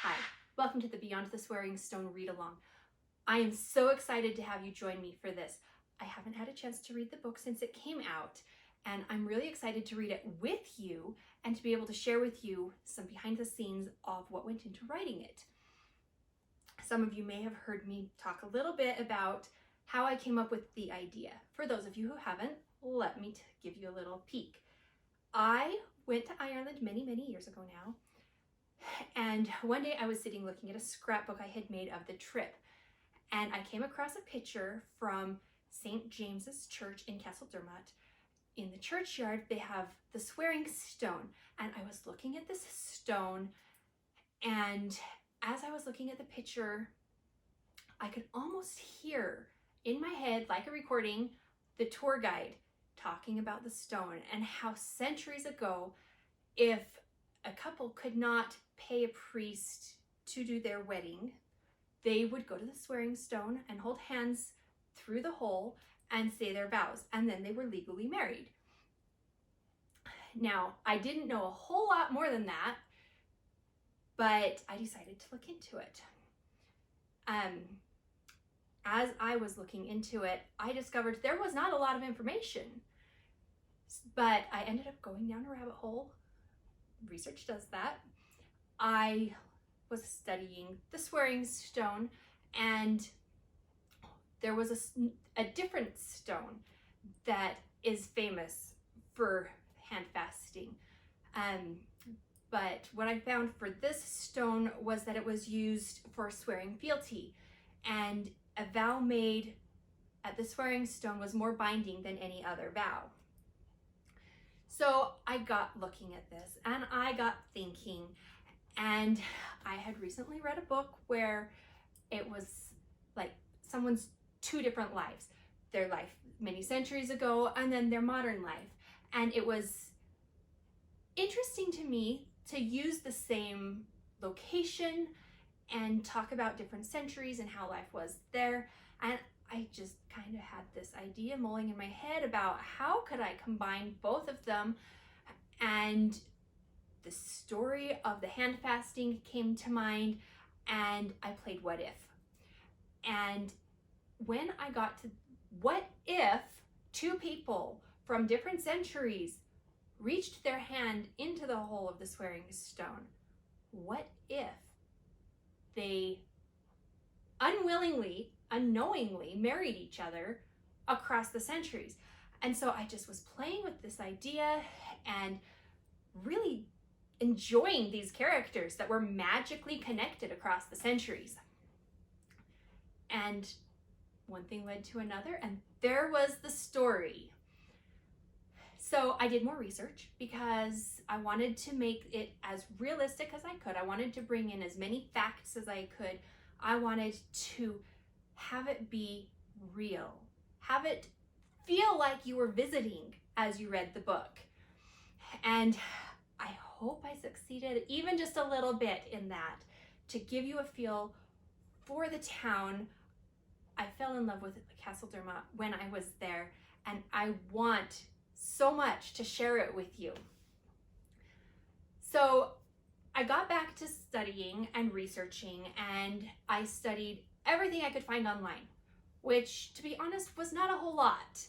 Hi, welcome to the Beyond the Swearing Stone read-along. I am so excited to have you join me for this. I haven't had a chance to read the book since it came out, and I'm really excited to read it with you and to be able to share with you some behind the scenes of what went into writing it. Some of you may have heard me talk a little bit about how I came up with the idea. For those of you who haven't, let me give you a little peek. I went to Ireland many years ago now, and one day I was sitting looking at a scrapbook I had made of the trip, and I came across a picture from St. James's Church in Castledermot. In the churchyard, they have the swearing stone, and I was looking at this stone, and as I was looking at the picture, I could almost hear in my head, like a recording, the tour guide talking about the stone and how centuries ago, if a couple could not pay a priest to do their wedding, they would go to the swearing stone and hold hands through the hole and say their vows, and then they were legally married. Now, I didn't know a whole lot more than that, but I decided to look into it. As I was looking into it, I discovered there was not a lot of information, but I ended up going down a rabbit hole. Research does that. I was studying the swearing stone, and there was a different stone that is famous for hand fasting. But what I found for this stone was that it was used for swearing fealty, and a vow made at the swearing stone was more binding than any other vow. So I got looking at this and I got thinking, and I had recently read a book where it was like someone's two different lives, their life many centuries ago and then their modern life. And it was interesting to me to use the same location and talk about different centuries and how life was there. And I just kind of had this idea mulling in my head about how could I combine both of them, and the story of the hand fasting came to mind, and I played what if. And when I got to what if two people from different centuries reached their hand into the hole of the swearing stone, what if they unknowingly married each other across the centuries? And so I just was playing with this idea and really enjoying these characters that were magically connected across the centuries. And one thing led to another, and there was the story. So I did more research because I wanted to make it as realistic as I could. I wanted to bring in as many facts as I could. I wanted to have it be real, have it feel like you were visiting as you read the book. And I hope I succeeded even just a little bit in that, to give you a feel for the town. I fell in love with Castledermot when I was there, and I want so much to share it with you. So I got back to studying and researching, and I studied everything I could find online, which, to be honest, was not a whole lot.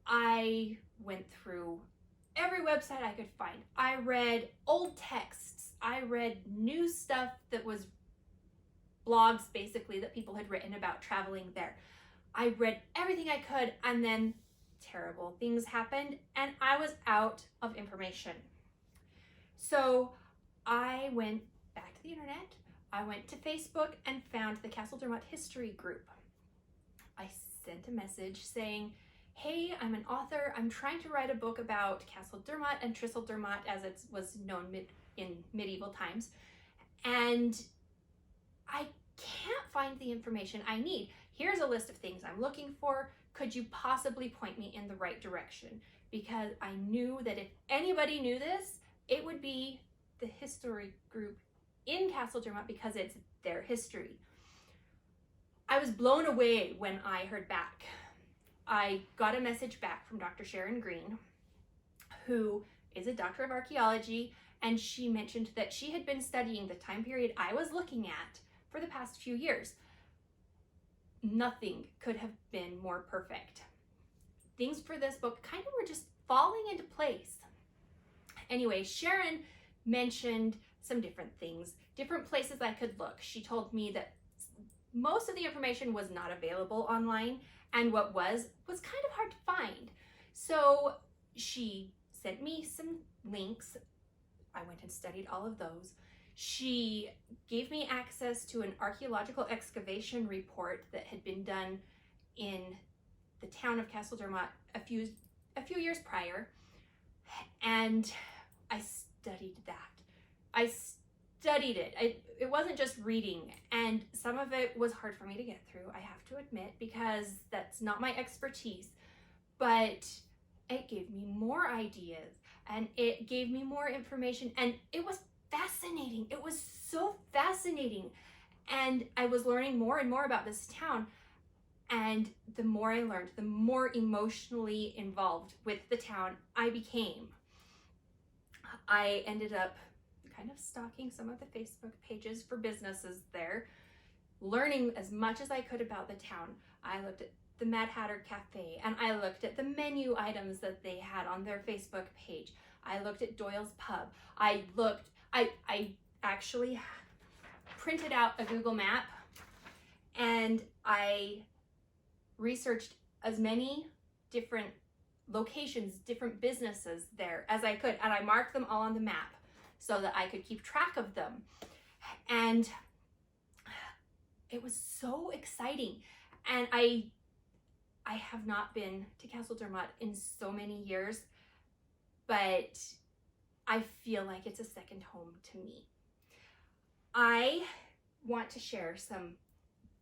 I went through every website I could find. I read old texts. I read new stuff that was blogs, basically, that people had written about traveling there. I read everything I could, and then terrible things happened, and I was out of information. So I went back to the internet. I went to Facebook and found the Castledermot history group. I sent a message saying, hey, I'm an author. I'm trying to write a book about Castledermot and Tristledermot, as it was known in medieval times, and I can't find the information I need. Here's a list of things I'm looking for. Could you possibly point me in the right direction? Because I knew that if anybody knew this, it would be the history group in Castledermot, because it's their history. I was blown away when I heard back. I got a message back from Dr. Sharon Green, who is a doctor of archaeology and she mentioned that she had been studying the time period I was looking at for the past few years. Nothing could have been more perfect. Things for this book kind of were just falling into place. Anyway, Sharon mentioned some different things, different places I could look. She told me that most of the information was not available online, and what was kind of hard to find. So she sent me some links. I went and studied all of those. She gave me access to an archaeological excavation report that had been done in the town of Castle Dermot a few years prior, and I studied that. I studied it. It wasn't just reading, and some of it was hard for me to get through, I have to admit, because that's not my expertise, but it gave me more ideas and it gave me more information, and it was fascinating. It was so fascinating, and I was learning more and more about this town, and the more I learned, the more emotionally involved with the town I became. I ended up kind of stalking some of the Facebook pages for businesses there, learning as much as I could about the town. I looked at the Mad Hatter Cafe, and I looked at the menu items that they had on their Facebook page. I looked at Doyle's Pub. I actually printed out a Google map, and I researched as many different locations, different businesses there as I could, and I marked them all on the map so that I could keep track of them. And it was so exciting. And I have not been to Castle Dermot in so many years, but I feel like it's a second home to me. I want to share some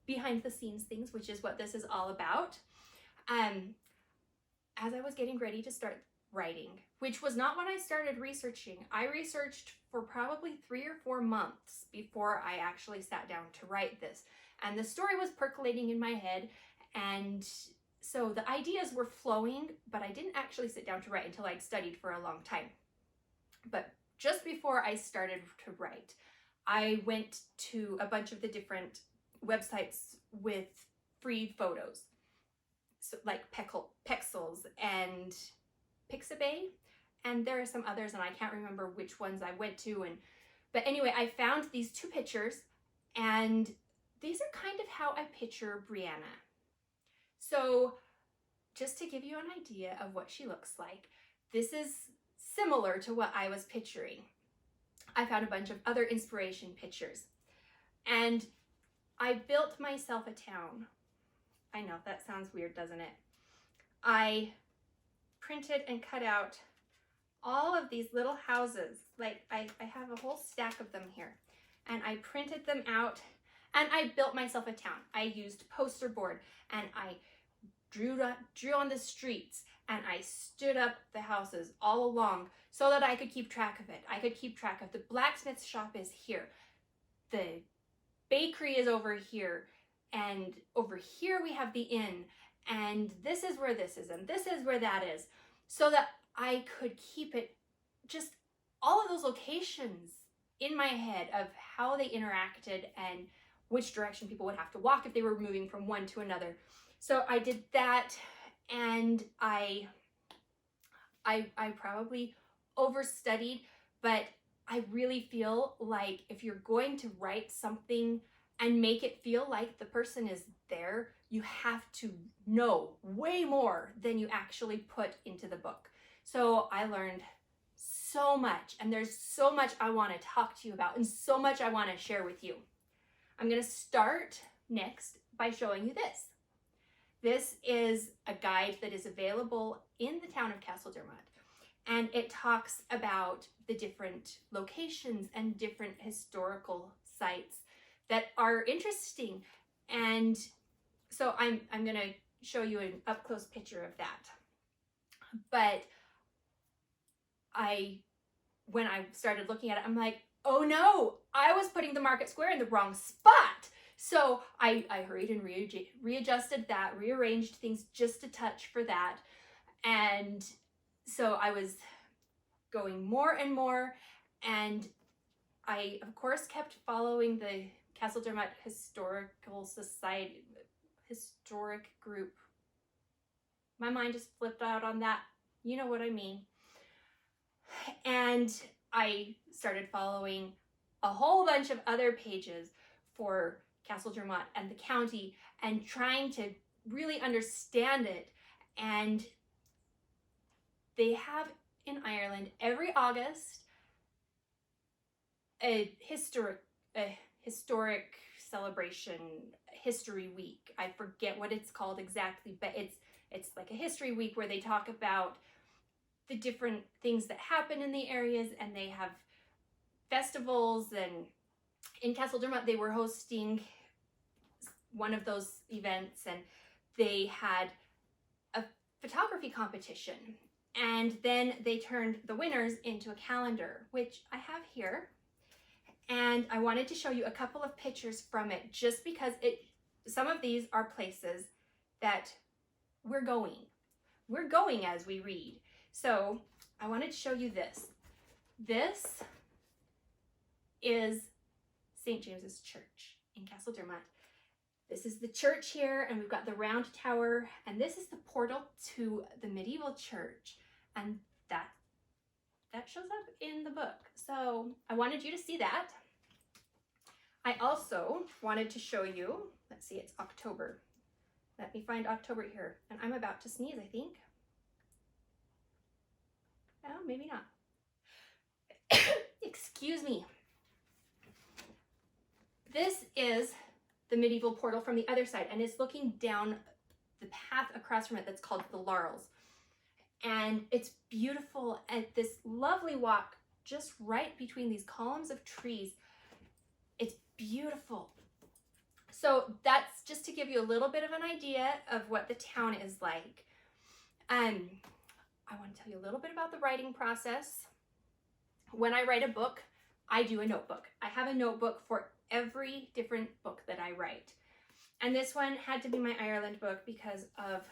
behind the scenes things, which is what this is all about. As I was getting ready to start writing, which was not when I started researching, I researched for probably 3 or 4 months before I actually sat down to write this. And the story was percolating in my head, and so the ideas were flowing, but I didn't actually sit down to write until I'd studied for a long time. But just before I started to write, I went to a bunch of the different websites with free photos, so like Pexels and Pixabay, and there are some others, and I can't remember which ones I went to. But anyway, I found these 2 pictures, and these are kind of how I picture Brianna. So just to give you an idea of what she looks like, this is similar to what I was picturing. I found a bunch of other inspiration pictures, and I built myself a town. I know, that sounds weird, doesn't it? I printed and cut out all of these little houses. Like I have a whole stack of them here, and I printed them out, and I built myself a town. I used poster board, and I drew on the streets, and I stood up the houses all along so that I could keep track of it. I could keep track of the blacksmith shop is here, the bakery is over here, and over here we have the inn, and this is where this is, and this is where that is, so that I could keep it, just all of those locations in my head of how they interacted and which direction people would have to walk if they were moving from one to another. So I did that, and I probably overstudied, but I really feel like if you're going to write something and make it feel like the person is there, you have to know way more than you actually put into the book. So I learned so much, and there's so much I want to talk to you about and so much I want to share with you. I'm going to start next by showing you this. This is a guide that is available in the town of Castle Dermot, and it talks about the different locations and different historical sites that are interesting. And so I'm going to show you an up-close picture of that. But when I started looking at it, I'm like, oh no, I was putting the market square in the wrong spot. So I hurried and readjusted that, rearranged things just a touch for that. And so I was going more and more, And I, of course, kept following the Castle Dermot Historical Society, historic group. My mind just flipped out on that. You know what I mean. And I started following a whole bunch of other pages for Castle Dermot and the county and trying to really understand it. And they have in Ireland every August a historic celebration, history week. I forget what it's called exactly, but it's like a history week where they talk about the different things that happen in the areas, and they have festivals. And in Castle Dermot, they were hosting one of those events, and they had a photography competition, and then they turned the winners into a calendar, which I have here. And I wanted to show you a couple of pictures from it, just because some of these are places that we're going as we read. So I wanted to show you this. This is St. James's Church in Castle Dermot. This is the church here, and we've got the round tower, and this is the portal to the medieval church, and that shows up in the book. So I wanted you to see that. I also wanted to show you, let's see, it's October. Let me find October here, and I'm about to sneeze, I think. Oh, maybe not. Excuse me. This is the medieval portal from the other side, and it's looking down the path across from it that's called the Laurels. And it's beautiful, and this lovely walk just right between these columns of trees. It's beautiful. So that's just to give you a little bit of an idea of what the town is like. I want to tell you a little bit about the writing process. When I write a book, I do a notebook. I have a notebook for every different book that I write. And this one had to be my Ireland book because of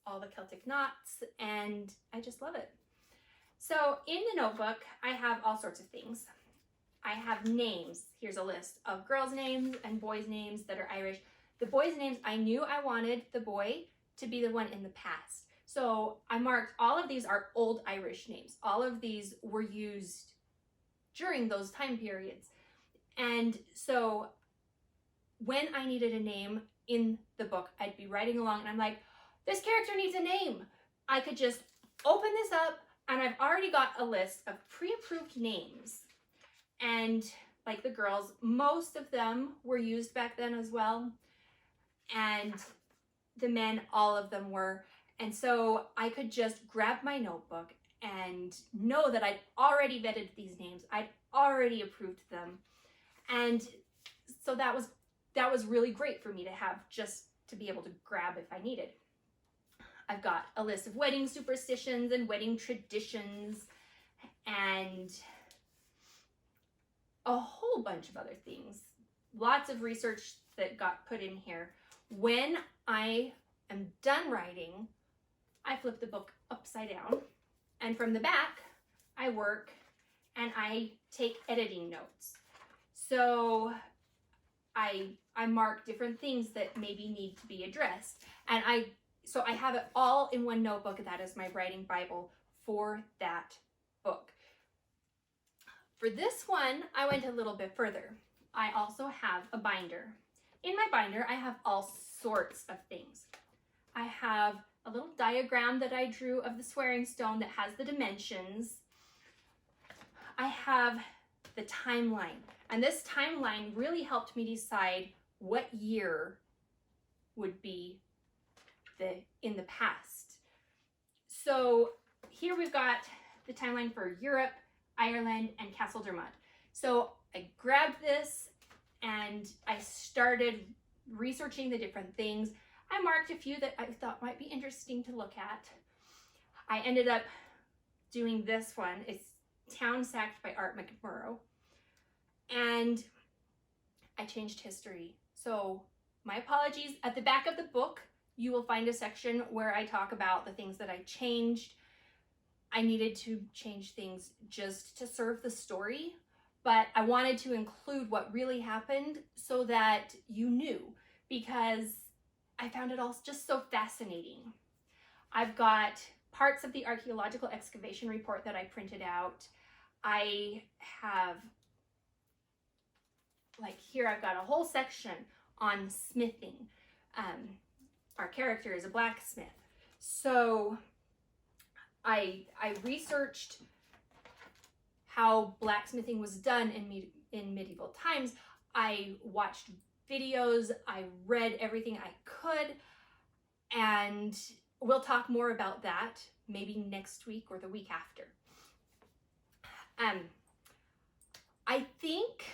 all the Celtic knots, and I just love it. So in the notebook, I have all sorts of things. I have names. Here's a list of girls' names and boys' names that are Irish. The boys' names, I knew I wanted the boy to be the one in the past. So I marked all of these are old Irish names. All of these were used during those time periods. And so when I needed a name in the book, I'd be writing along and I'm like, this character needs a name. I could just open this up and I've already got a list of pre-approved names. And like the girls, most of them were used back then as well. And the men, all of them were. And so I could just grab my notebook and know that I'd already vetted these names. I'd already approved them. And so that was really great for me to have, just to be able to grab if I needed. I've got a list of wedding superstitions and wedding traditions and a whole bunch of other things. Lots of research that got put in here. When I am done writing, I flip the book upside down, and from the back, I work and I take editing notes. So I mark different things that maybe need to be addressed. And so I have it all in one notebook. That is my writing Bible for that book. For this one, I went a little bit further. I also have a binder. In my binder, I have all sorts of things. I have a little diagram that I drew of the swearing stone that has the dimensions. I have the timeline, and this timeline really helped me decide what year would be in the past. So here we've got the timeline for Europe, Ireland, and Castle Dermot. So I grabbed this and I started researching the different things. I marked a few that I thought might be interesting to look at. I ended up doing this one. It's Town Sacked by Art McMurrow. And I changed history. So my apologies. At the back of the book, you will find a section where I talk about the things that I changed. I needed to change things just to serve the story, but I wanted to include what really happened so that you knew, because I found it all just so fascinating. I've got parts of the archaeological excavation report that I printed out. I have, like here, I've got a whole section on smithing. Our character is a blacksmith. So I researched how blacksmithing was done in medieval times. I watched videos, I read everything I could, and we'll talk more about that maybe next week or the week after. I think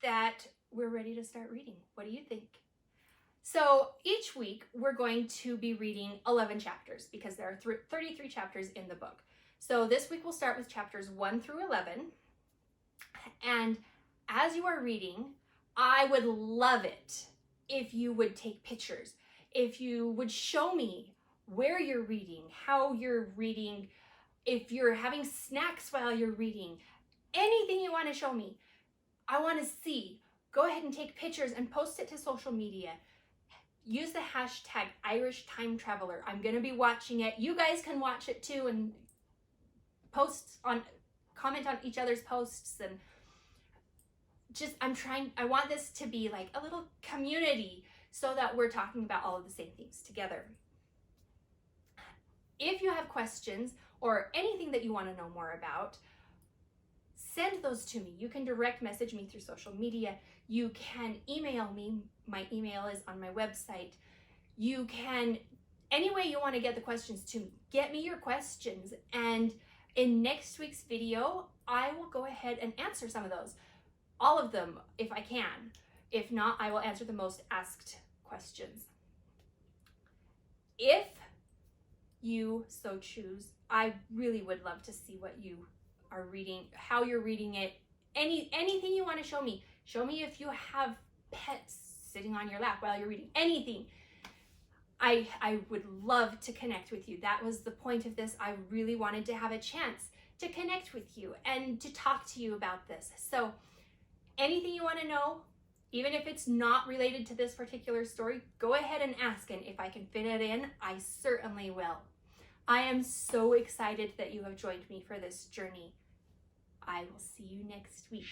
that we're ready to start reading. What do you think? So each week we're going to be reading 11 chapters because there are 33 chapters in the book. So this week we'll start with chapters 1 through 11. And as you are reading, I would love it if you would take pictures, if you would show me where you're reading, how you're reading, if you're having snacks while you're reading, anything you want to show me. I want to see. Go ahead and take pictures and post it to social media. Use the hashtag Irish Time Traveler. I'm going to be watching it. You guys can watch it too and comment on each other's posts, and just I want this to be like a little community so that we're talking about all of the same things together. If you have questions or anything that you want to know more about, send those to me. You can direct message me through social media. You can email me. My email is on my website. You can, any way you want to get the questions to me, get me your questions. And in next week's video, I will go ahead and answer some of those. All of them, if I can. If not, I will answer the most asked questions. If you so choose, I really would love to see what you are reading, how you're reading it, anything you want to show me. Show me if you have pets sitting on your lap while you're reading, anything. I would love to connect with you. That was the point of this. I really wanted to have a chance to connect with you and to talk to you about this. So anything you want to know, even if it's not related to this particular story, go ahead and ask, and if I can fit it in, I certainly will. I am so excited that you have joined me for this journey. I will see you next week.